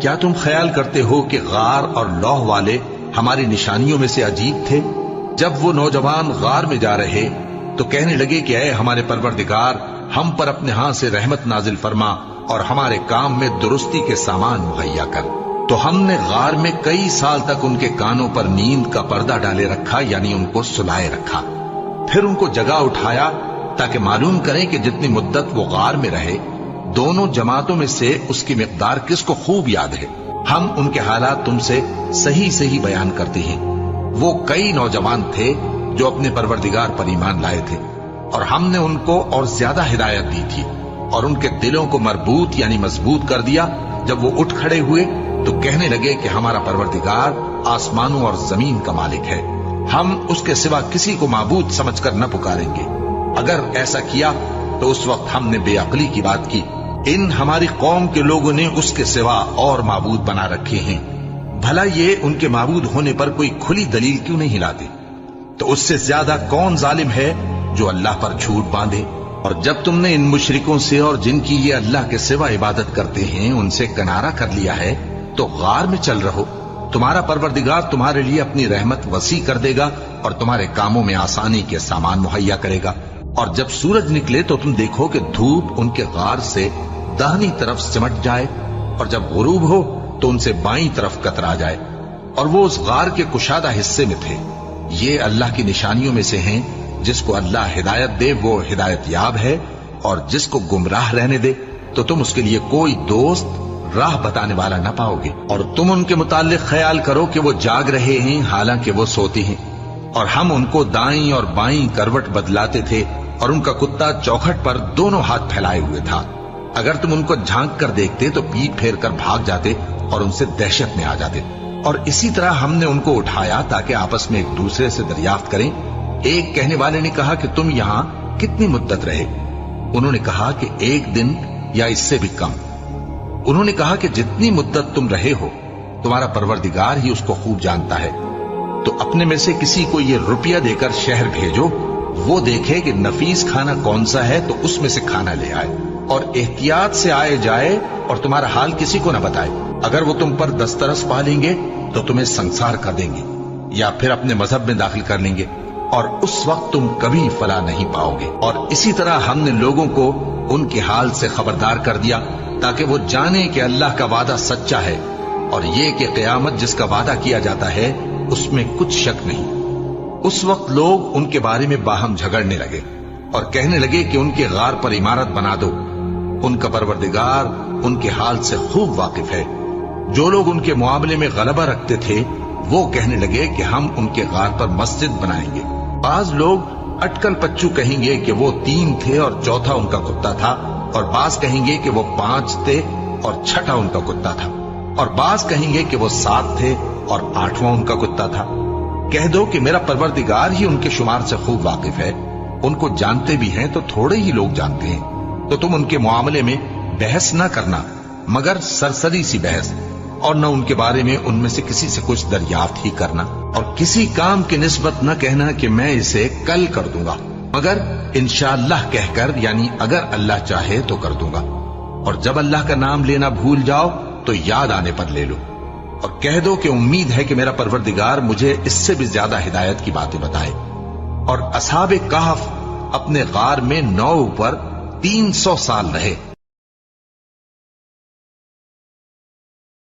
کیا تم خیال کرتے ہو کہ غار اور لوح والے ہماری نشانیوں میں سے عجیب تھے؟ جب وہ نوجوان غار میں جا رہے تو کہنے لگے کہ اے ہمارے پروردگار، ہم پر اپنے ہاں سے رحمت نازل فرما اور ہمارے کام میں درستی کے سامان مہیا کر۔ تو ہم نے غار میں کئی سال تک ان کے کانوں پر نیند کا پردہ ڈالے رکھا، یعنی ان کو سلائے رکھا۔ پھر ان کو جگا اٹھایا تاکہ معلوم کریں کہ جتنی مدت وہ غار میں رہے دونوں جماعتوں میں سے اس کی مقدار کس کو خوب یاد ہے۔ ہم ان کے حالات تم سے صحیح صحیح بیان کرتے ہیں۔ وہ کئی نوجوان تھے جو اپنے پروردگار پر ایمان لائے تھے، اور ہم نے ان کو اور زیادہ ہدایت دی تھی، اور ان کے دلوں کو مربوط یعنی مضبوط کر دیا۔ جب وہ اٹھ کھڑے ہوئے تو کہنے لگے کہ ہمارا پروردگار آسمانوں اور زمین کا مالک ہے، ہم اس کے سوا کسی کو معبود سمجھ کر نہ پکاریں گے۔ اگر ایسا کیا تو اس وقت ہم نے بے عقلی کی بات کی۔ ان ہماری قوم کے لوگوں نے اس کے سوا اور معبود بنا رکھے ہیں، بھلا یہ ان کے معبود ہونے پر کوئی کھلی دلیل کیوں نہیں لاتے؟ تو اس سے زیادہ کون ظالم ہے جو اللہ پر جھوٹ باندھے؟ اور جب تم نے ان مشرکوں سے اور جن کی یہ اللہ کے سوا عبادت کرتے ہیں ان سے کنارہ کر لیا ہے تو غار میں چل رہو، تمہارا پروردگار تمہارے لیے اپنی رحمت وسیع کر دے گا اور تمہارے کاموں میں آسانی کے سامان مہیا کرے گا۔ اور جب سورج نکلے تو تم دیکھو کہ دھوپ ان کے غار سے داہنی طرف سمٹ جائے، اور جب غروب ہو تو ان سے بائیں طرف کترا جائے، اور وہ اس غار کے کشادہ حصے میں تھے۔ یہ اللہ کی نشانیوں میں سے ہیں، جس کو اللہ ہدایت دے وہ ہدایت یاب ہے، اور جس کو گمراہ رہنے دے تو تم اس کے لیے کوئی دوست راہ بتانے والا نہ پاؤ گے۔ اور تم ان کے متعلق خیال کرو کہ وہ جاگ رہے ہیں حالانکہ وہ سوتی ہیں، اور ہم ان کو دائیں اور بائیں کروٹ بدلاتے تھے، اور ان کا کتا چوکھٹ پر دونوں ہاتھ پھیلائے ہوئے تھا۔ اگر تم ان کو جھانک کر دیکھتے تو پیٹ پھیر کر بھاگ جاتے اور ان سے دہشت میں آ جاتے۔ اور اسی طرح ہم نے ان کو اٹھایا تاکہ آپس میں ایک دوسرے سے دریافت کریں۔ ایک کہنے والے نے کہا کہ تم یہاں کتنی مدت رہے؟ انہوں نے کہا کہ 1 دن یا اس سے بھی کم۔ انہوں نے کہا کہ جتنی مدت تم رہے ہو تمہارا پروردگار ہی اس کو خوب جانتا ہے، تو اپنے میں سے کسی کو یہ روپیہ دے کر شہر بھیجو، وہ دیکھے کہ نفیس کھانا کون سا ہے تو اس میں سے کھانا لے آئے، اور احتیاط سے آئے جائے اور تمہارا حال کسی کو نہ بتائے۔ اگر وہ تم پر دسترس پا لیں گے تو تمہیں سنسار کر دیں گے یا پھر اپنے مذہب میں داخل کر لیں گے، اور اس وقت تم کبھی فلاح نہیں پاؤ گے۔ اور اسی طرح ہم نے لوگوں کو ان کے حال سے خبردار کر دیا تاکہ وہ جانیں کہ اللہ کا وعدہ سچا ہے، اور یہ کہ قیامت جس کا وعدہ کیا جاتا ہے اس میں کچھ شک نہیں۔ اس وقت لوگ ان کے بارے میں باہم جھگڑنے لگے اور کہنے لگے کہ ان کے غار پر عمارت بنا دو۔ ان کا پروردگار ان کے حال سے خوب واقف ہے۔ جو لوگ ان کے معاملے میں غلبہ رکھتے تھے وہ کہنے لگے کہ ہم ان کے غار پر مسجد بنائیں گے۔ بعض لوگ اٹکل پچو کہیں گے کہ وہ 3 تھے اور چوتھا ان کا کتا تھا، اور بعض کہیں گے کہ وہ 5 تھے اور چھٹا ان کا کتا تھا، اور بعض کہیں گے کہ وہ 7 تھے اور 8واں ان کا کتا تھا۔ کہہ دو کہ میرا پروردگار ہی ان کے شمار سے خوب واقف ہے، ان کو جانتے بھی ہیں تو تھوڑے ہی لوگ جانتے ہیں۔ تو تم ان کے معاملے میں بحث نہ کرنا مگر سرسری سی بحث، اور نہ ان کے بارے میں ان میں سے کسی سے کچھ دریافت ہی کرنا، اور کسی کام کی نسبت نہ کہنا کہ میں اسے کل کر دوں گا، مگر انشاءاللہ کہہ کر یعنی اگر اللہ چاہے تو کر دوں گا۔ اور جب اللہ کا نام لینا بھول جاؤ تو یاد آنے پر لے لو، اور کہہ دو کہ امید ہے کہ میرا پروردگار مجھے اس سے بھی زیادہ ہدایت کی باتیں بتائے۔ اور اصحاب کہف اپنے غار میں 9 پر 300 سال رہے۔